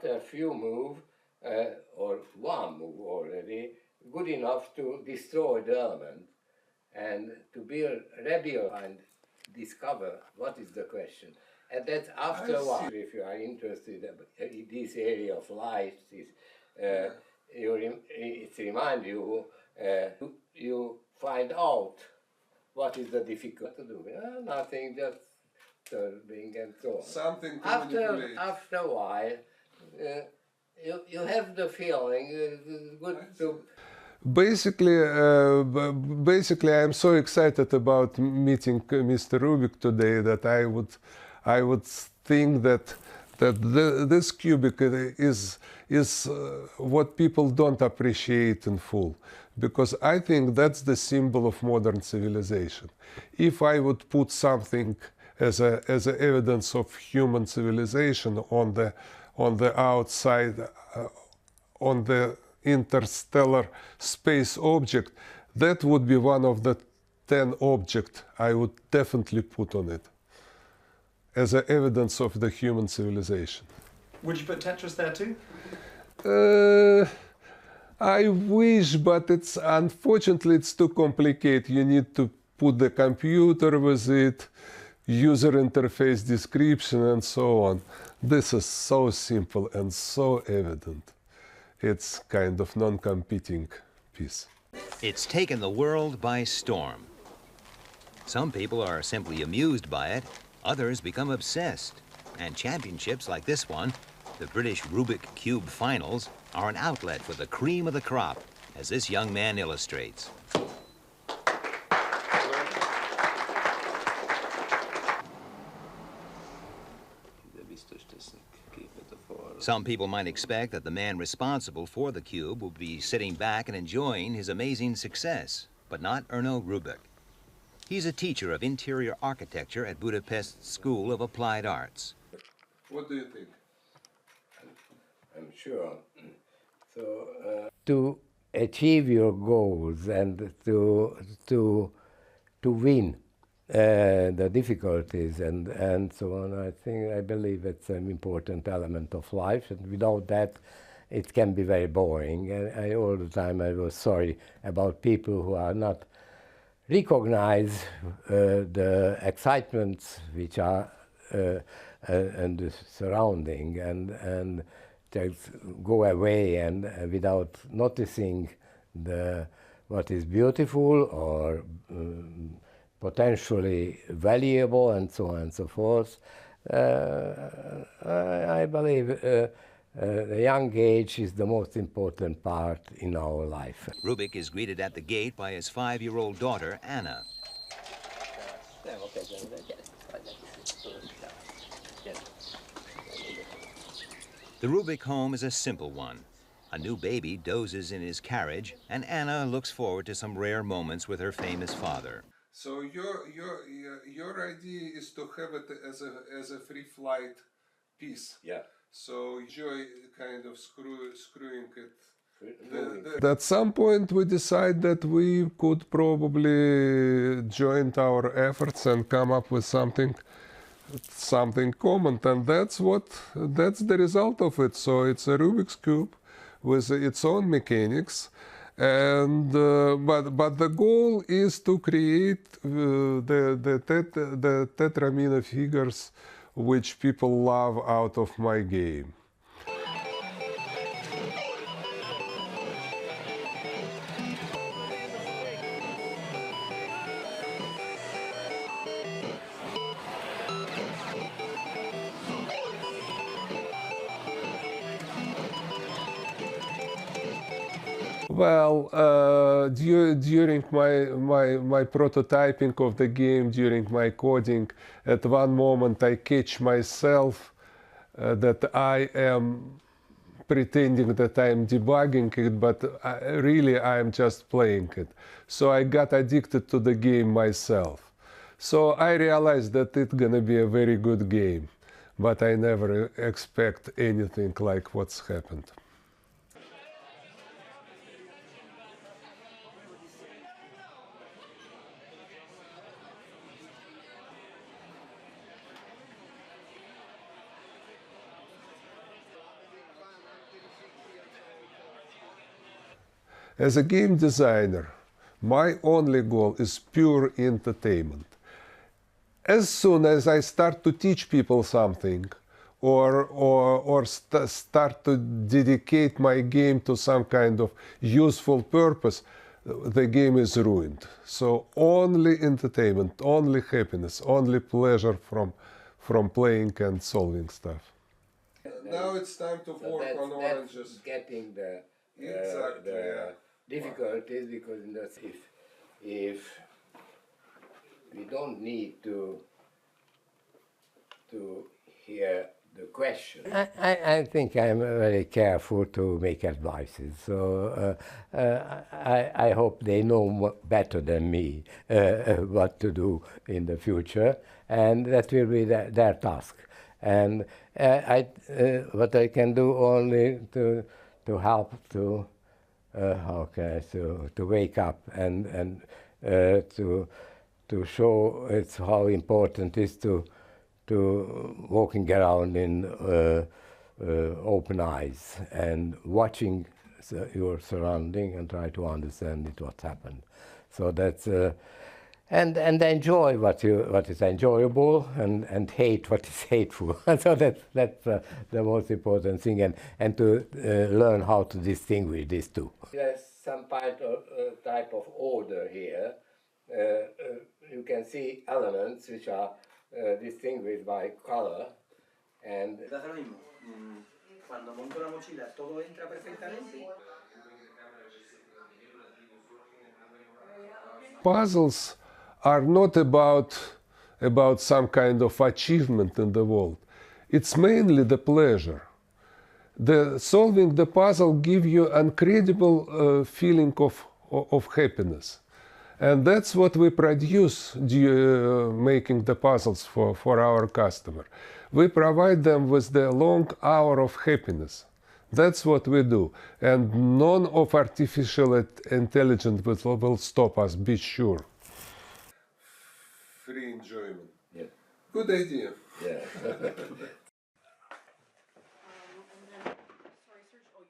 after a few moves, or one move already, good enough to destroy the element and to rebuild and discover what is the question. And that's after a while, if you are interested in this area of life, it reminds you, you find out what is the difficult to do. Nothing, just serving and so on. Something to after a while, you have the feeling good to. Basically, I'm so excited about meeting Mr. Rubik today that I would think that this cubic is what people don't appreciate in full, because I think that's the symbol of modern civilization. If I would put something as evidence of human civilization on the outside, on the interstellar space object, that would be one of the 10 objects I would definitely put on it as evidence of the human civilization. Would you put Tetris there too? I wish, but unfortunately it's too complicated. You need to put the computer with it, user interface description and so on. This is so simple and so evident. It's kind of non-competing piece. It's taken the world by storm. Some people are simply amused by it, others become obsessed. And championships like this one, the British Rubik Cube Finals, are an outlet for the cream of the crop, as this young man illustrates. Some people might expect that the man responsible for the cube will be sitting back and enjoying his amazing success, but not Ernő Rubik. He's a teacher of interior architecture at Budapest's School of Applied Arts. What do you think? I'm sure. So, to achieve your goals and to win the difficulties and so on, I believe it's an important element of life, and without that it can be very boring. And all the time I was sorry about people who are not recognize the excitements which are and the surrounding, and just go away and without noticing what is beautiful or potentially valuable and so on and so forth. I believe the young age is the most important part in our life. Rubik is greeted at the gate by his 5-year-old daughter, Anna. The Rubik home is a simple one. A new baby dozes in his carriage, and Anna looks forward to some rare moments with her famous father. So your idea is to have it as a free flight piece. Yeah. So enjoy kind of screwing it. At some point we decide that we could probably join our efforts and come up with something common, and that's the result of it. So it's a Rubik's Cube with its own mechanics. And but the goal is to create the tetramino figures which people love out of my game. Well, during my prototyping of the game, during my coding, at one moment I catch myself that I am pretending that I'm debugging it, but really I'm just playing it. So I got addicted to the game myself. So I realized that it's gonna be a very good game, but I never expect anything like what's happened. As a game designer, my only goal is pure entertainment. As soon as I start to teach people something, or start to dedicate my game to some kind of useful purpose, the game is ruined. So only entertainment, only happiness, only pleasure from playing and solving stuff. Now it's time to work on oranges. Getting the Exactly, difficulties, because if we don't need to hear the question. I think I'm very careful to make advices, so I hope they know better than me what to do in the future, and that will be their task. And what I can do only to help to how can I say, to wake up and to show it's how important it is to walking around in open eyes and watching your surrounding and try to understand what's happened. So that's and enjoy what is enjoyable and hate what is hateful. So that's the most important thing, and to learn how to distinguish these two. There's some type of order here. You can see elements which are distinguished by color, and quando monto la mochila todo entra perfectamente. Puzzles are not about some kind of achievement in the world. It's mainly the pleasure. Solving the puzzle gives you an incredible feeling of happiness. And that's what we produce making the puzzles for our customer. We provide them with the long hour of happiness. That's what we do. And none of artificial intelligence will stop us, be sure. Free enjoyment. Yeah. Good idea. Yeah.